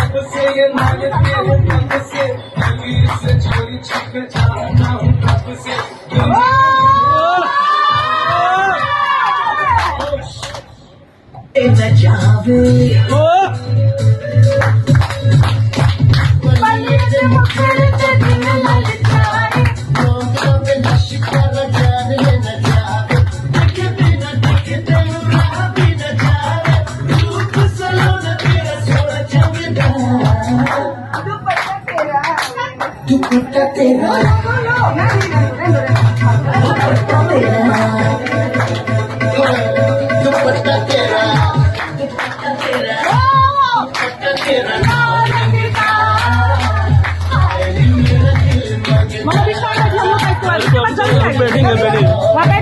कब से ये मांगते हो कब से दिल्ली से चोरी छिपे चाहता हूँ कब से न जावे दुपट्टा तेरा दुपट्टा तेरा Mga bisaya, diyan mo kay Tuwal. Bedding.